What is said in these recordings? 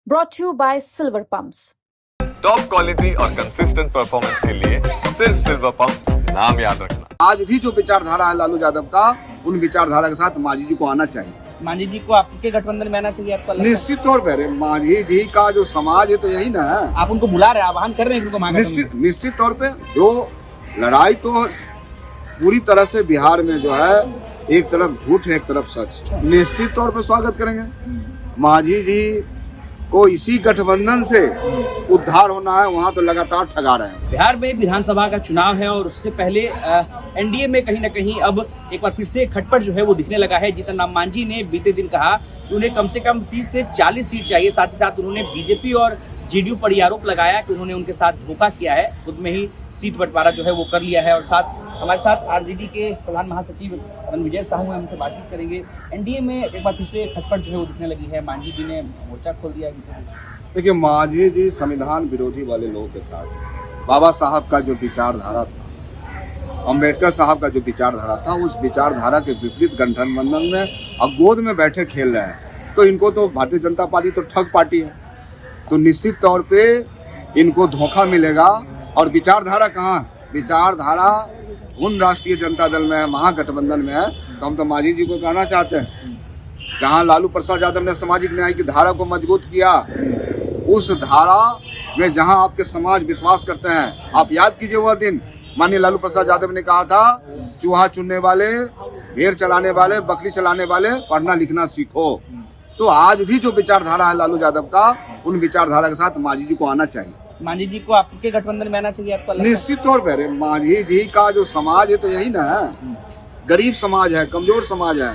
brought to you by Silver Pumps. Top quality और consistent performance के लिए सिर्फ सिल्वर पंप्स नाम याद रखना। आज भी जो विचारधारा है लालू यादव का, उन विचारधारा के साथ मांझी जी को आना चाहिए। मांझी जी को आपके गठबंधन में आना चाहिए आपका? निश्चित तौर पर मांझी जी का जो समाज है तो यही ना है। आप उनको बुला रहे हैं, आह्वान कर रहे हैं उनको महागठबंधन? निश्चित तौर पे जो लड़ाई तो पूरी तरह से बिहार में जो है, एक तरफ झूठ है एक तरफ सच। निश्चित तौर पे स्वागत करेंगे। मांझी जी को इसी गठबंधन से उद्धार होना है, वहाँ तो लगातार ठगा रहे हैं। बिहार में विधानसभा का चुनाव है और उससे पहले एनडीए में कहीं न कहीं अब एक बार फिर से खटपट जो है वो दिखने लगा है। जीतन राम मांझी ने बीते दिन कहा कि उन्हें कम से कम 30 से 40 सीट चाहिए। साथ ही साथ उन्होंने बीजेपी और जेडीयू पर यह आरोप लगाया कि उन्होंने उनके साथ धोखा किया है, खुद में ही सीट बंटवारा जो है वो कर लिया है। और साथ हमारे साथ आरजेडी के प्रधान महासचिव रणविजय साहू हैं, हमसे बातचीत करेंगे। एनडीए में एक बार फिर से खटपट जो है वो दिखने लगी है। मांझी जी ने मोर्चा खोल दिया है। देखिए, मांझी जी संविधान विरोधी वाले लोगों के साथ, बाबा साहब का जो विचारधारा था, अम्बेडकर साहब का जो विचारधारा था, उस विचारधारा के विपरीत गठबंधन में अब गोद में बैठे खेल रहे हैं। तो इनको तो भारतीय जनता पार्टी तो ठग पार्टी है, तो निश्चित तौर पे इनको धोखा मिलेगा। और विचारधारा कहाँ है? विचारधारा उन राष्ट्रीय जनता दल में है, महागठबंधन में है। तो हम तो मांझी जी को कहना चाहते हैं, जहाँ लालू प्रसाद यादव ने सामाजिक न्याय की धारा को मजबूत किया, उस धारा में जहाँ आपके समाज विश्वास करते हैं, आप याद कीजिए वह दिन माननीय लालू प्रसाद यादव ने कहा था, चूहा चुनने वाले, भेड़ चलाने वाले, बकरी चलाने वाले, पढ़ना लिखना सीखो। तो आज भी जो विचारधारा है लालू यादव का, उन विचारधारा के साथ मांझी जी को आना चाहिए। मांझी जी को आपके गठबंधन में आना चाहिए आपका? निश्चित तौर पर मांझी जी का जो समाज है तो यही ना है। गरीब समाज है, कमजोर समाज है।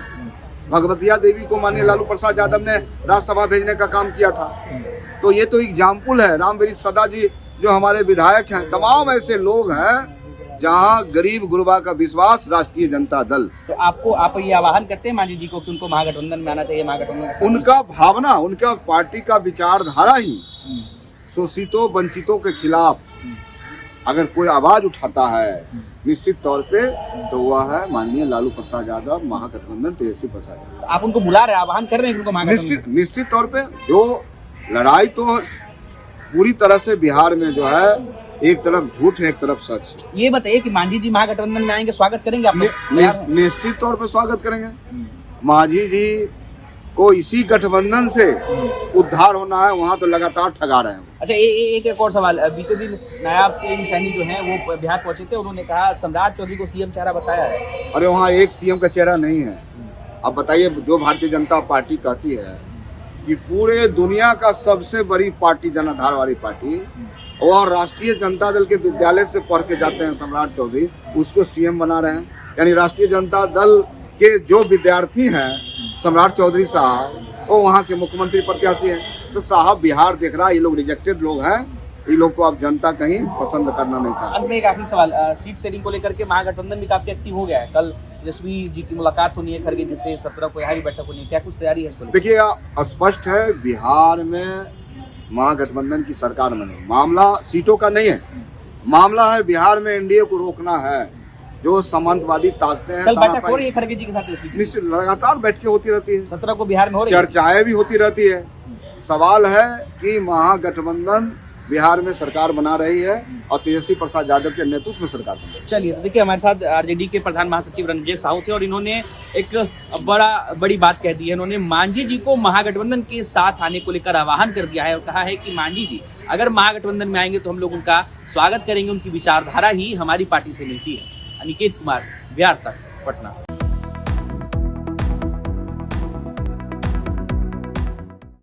भगवतिया देवी को माननीय लालू प्रसाद यादव ने राज्यसभा भेजने का काम किया था। तो ये तो एग्जाम्पल है। रामवरीश सदा जी जो हमारे विधायक हैं, तमाम ऐसे लोग हैं जहाँ गरीब गुरबा का विश्वास राष्ट्रीय जनता दल। तो आप ये आह्वान करते हैं मांझी जी को कि उनको महागठबंधन में आना चाहिए? महागठबंधन उनका भावना, उनका पार्टी का विचारधारा ही शोषितों वंचितों के खिलाफ अगर कोई आवाज उठाता है, निश्चित तौर पे तो वह है माननीय लालू प्रसाद यादव, महागठबंधन तेजस्वी प्रसाद यादव। आप उनको बुला रहे हैं, आह्वान कर रहे हैं उनको महागठबंधन? निश्चित तौर पे जो लड़ाई तो पूरी तरह से बिहार में जो है, एक तरफ झूठ है एक तरफ सच। ये बताइए कि मांझी जी महागठबंधन में आएंगे, स्वागत करेंगे आप? निश्चित तौर पे स्वागत करेंगे। मांझी जी को इसी गठबंधन से उद्धार होना है, वहाँ तो लगातार ठगा रहे हैं। अच्छा, एक और सवाल। बीते दिन नायब सीएम सैनी जो हैं वो बिहार पहुंचे थे, उन्होंने कहा सम्राट चौधरी को सीएम चेहरा बताया है। अरे वहाँ एक सीएम का चेहरा नहीं है। अब बताइए, जो भारतीय जनता पार्टी कहती है कि पूरे दुनिया का सबसे बड़ी पार्टी, जनाधार वाली पार्टी, और राष्ट्रीय जनता दल के विद्यालय से पढ़ के जाते हैं सम्राट चौधरी, उसको सीएम बना रहे हैं। यानी राष्ट्रीय जनता दल के जो विद्यार्थी हैं, सम्राट चौधरी साहब, वो वहाँ के मुख्यमंत्री प्रत्याशी हैं। तो साहब बिहार देख रहा है, ये लोग रिजेक्टेड लोग हैं, ये लोग को अब जनता कहीं पसंद करना नहीं चाहती। अंत में एक आखिरी सवाल, सीट शेयरिंग को लेकर के महागठबंधन भी काफी एक्टिव हो गया है। कल तेजस्वी जी की मुलाकात होनी है खरगे जी से, 17 को यहाँ भी बैठक होनी है, क्या कुछ तैयारी है? देखिए, स्पष्ट है बिहार में महागठबंधन की सरकार बने। मामला सीटों का नहीं है, मामला है बिहार में एनडीए को रोकना है। जो सामंतवादी ताकतें हैं, कल बैठक हो रही है खरगे जी के साथ? निश्चित लगातार बैठकें होती रहती है। 17 को बिहार में हो रही है, चर्चाएं भी होती रहती है। सवाल है कि महागठबंधन बिहार में सरकार बना रही है और तेजस्वी प्रसाद यादव के नेतृत्व में सरकार बन रही है। चलिए, देखिए हमारे साथ आरजेडी के प्रधान महासचिव रणविजय साहू थे और इन्होंने एक बड़ी बात कह दी है। इन्होंने मांझी जी को महागठबंधन के साथ आने को लेकर आह्वान कर दिया है और कहा है कि मांझी जी अगर महागठबंधन में आएंगे तो हम लोग उनका स्वागत करेंगे, उनकी विचारधारा ही हमारी पार्टी से मिलती है। अनिकेत कुमार, बिहार तक, पटना।